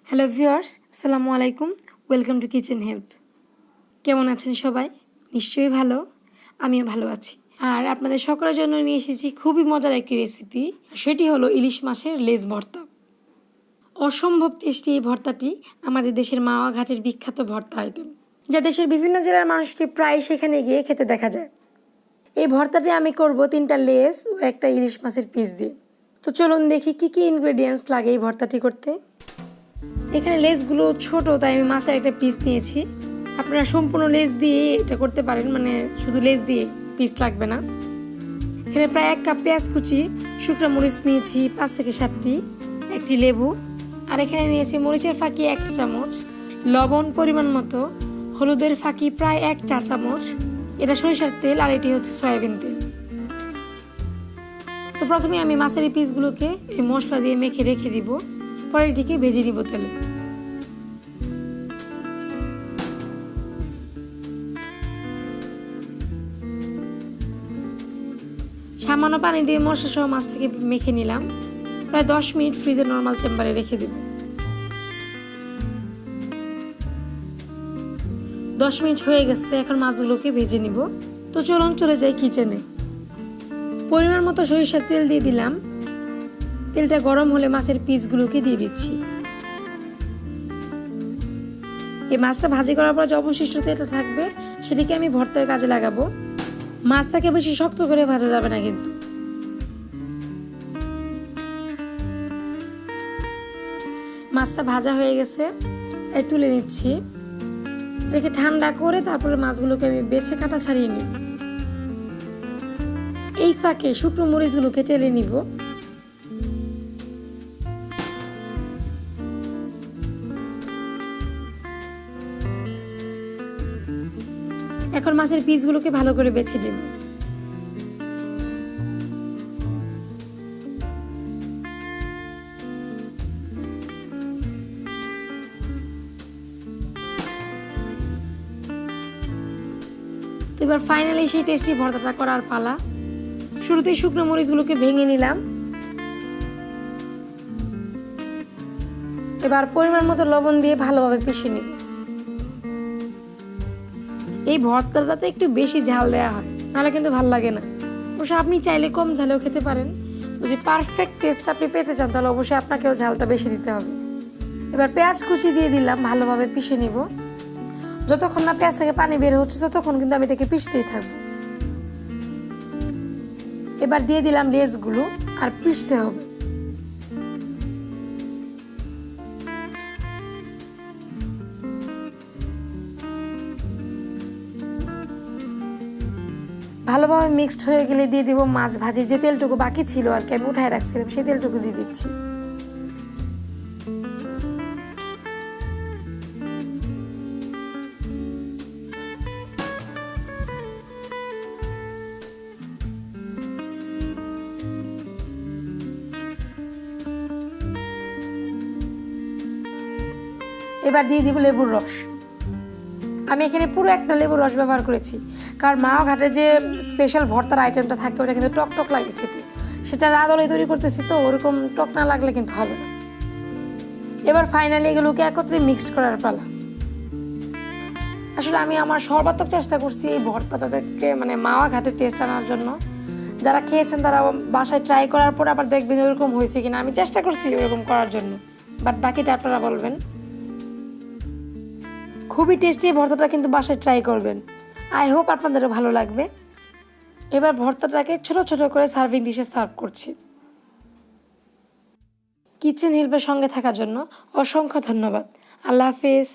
Hello viewers, আসসালামু আলাইকুম। Welcome to kitchen help. কেমন আছেন সবাই? নিশ্চয়ই ভালো, আমিও ভালো আছি। আর আপনাদের সকলের জন্য নিয়ে এসেছি খুবই মজার একটি রেসিপি, সেটি হলো ইলিশ মাছের লেজ ভর্তা। অসম্ভব টেস্টি এই ভর্তাটি আমাদের দেশের মাওয়া ঘাটের বিখ্যাত ভর্তা আইটেম, যা দেশের বিভিন্ন জেলার মানুষকে প্রায় সেখানে গিয়ে খেতে দেখা যায়। এই ভর্তাটি আমি করব 3টা লেজ ও একটা ইলিশ মাছের পিস দিয়ে। তো চলুন দেখি কী কী ইনগ্রেডিয়েন্টস লাগে এই ভর্তাটি করতে। এখানে লেজগুলো ছোট, তাই আমি মাছের একটা পিস নিয়েছি। আপনারা সম্পূর্ণ লেজ দিয়ে এটা করতে পারেন, মানে শুধু লেজ দিয়ে, পিস লাগবে না। এখানে প্রায় 1 কাপ পেঁয়াজ কুচি, শুকনো মরিচ নিয়েছি 5 থেকে 7টি, একটি লেবু, আর এখানে নিয়েছি মরিচের ফাঁকি 1 চা চামচ, লবণ পরিমাণ মতো, হলুদের ফাঁকি প্রায় 1 চা চামচ, এটা সরিষার তেল, আর এটি হচ্ছে সয়াবিন তেল। তো প্রথমে আমি মাছের এই পিসগুলোকে এই মশলা দিয়ে মেখে রেখে দিব, পরে এটিকে ভেজে নিব তেলে। সামান্য পানি দিয়ে মশলা সহ মাছটাকে মেখে নিলাম। প্রায় 10 মিনিট ফ্রিজের নর্মাল চেম্বারে রেখে দেব। 10 মিনিট হয়ে গেছে, এখন মাছগুলোকে ভেজে নিব। তো চলুন চলে যাই কিচেনে। পরিমাণ মতো সরিষার তেল দিয়ে দিলাম। তেলটা গরম হলে মাছের পিসগুলোকে দিয়ে দিচ্ছি। এই মাছটা ভাজি করার পর যে অবশিষ্ট তেলটা থাকবে সেটিকে আমি ভর্তার কাজে লাগাবো। মাছটাকে বেশি শক্ত করে ভাজা যাবে না কিন্তু। মাছটা ভাজা হয়ে গেছে, তাই তুলে নিচ্ছি। এটাকে ঠান্ডা করে তারপরে মাছগুলোকে আমি বেছে কাটা ছাড়িয়ে নিব। এই ফাঁকে শুকনো মরিচগুলোকে টেলে নিব। এখন মাছের পিসগুলোকে ভালো করে বেছে নেব। তো এবার ফাইনালি সেই টেস্টি ভর্তাটা করার পালা। শুরুতেই শুকনো মরিচগুলোকে ভেঙে নিলাম। এবার পরিমাণ মতো লবণ দিয়ে ভালোভাবে পিষে নিব। এই ভর্তাটাতে একটু বেশি ঝাল দেওয়া হয়, নাহলে কিন্তু ভালো লাগে না। অবশ্য আপনি চাইলে কম ঝালেও খেতে পারেন। যদি পারফেক্ট টেস্ট আপনি পেতে চান তাহলে অবশ্যই আপনাকেও ঝালটা বেশি দিতে হবে। এবার পেঁয়াজ কুচি দিয়ে দিলাম, ভালোভাবে পিষে নিব। যতক্ষণ না পেঁয়াজ থেকে পানি বের হচ্ছে ততক্ষণ কিন্তু আমি এটাকে পিষতেই থাকবো। এবার দিয়ে দিলাম লেজগুলো, আর পিষতে হবে। ভালোভাবে মিক্সড হয়ে গেলে দিয়ে দিব মাছ ভাজি যে তেলটুকু বাকি ছিল আর কি, আমি উঠায় রাখছিলাম, সেই তেলটুকু দিয়ে দিচ্ছি। এবার দিয়ে দিব লেবুর রস। আমি এখানে পুরো একটা লেবুর রস ব্যবহার করেছি, কারণ মাওয়া ঘাটের যে স্পেশাল ভর্তার আইটেমটা থাকে ওটা কিন্তু টক টক লাগে খেতে। সেটা রাঁধুনি তৈরি করতেছি, তো ওরকম টক না লাগলে কিন্তু হবে না। এবার ফাইনালি এগুলোকে একত্রে মিক্সড করার পালা। আসলে আমি আমার সর্বাত্মক চেষ্টা করছি এই ভর্তাটাকে মানে মাওয়া ঘাটের টেস্ট আনার জন্য। যারা খেয়েছেন তারা বাসায় ট্রাই করার পর আবার দেখবেন ওরকম হয়েছে কিনা। আমি চেষ্টা করছি ওরকম করার জন্য, বাট বাকিটা আপনারা বলবেন। খুবই টেস্টি ভর্তাটা, কিন্তু বাসায় ট্রাই করবেন। আই হোপ আপনাদেরও ভালো লাগবে। এবার ভর্তাটাকে ছোট ছোট করে সার্ভিং ডিশে সার্ভ করছি। কিচেন হেল্পের সঙ্গে থাকার জন্য অসংখ্য ধন্যবাদ। আল্লাহ হাফেজ।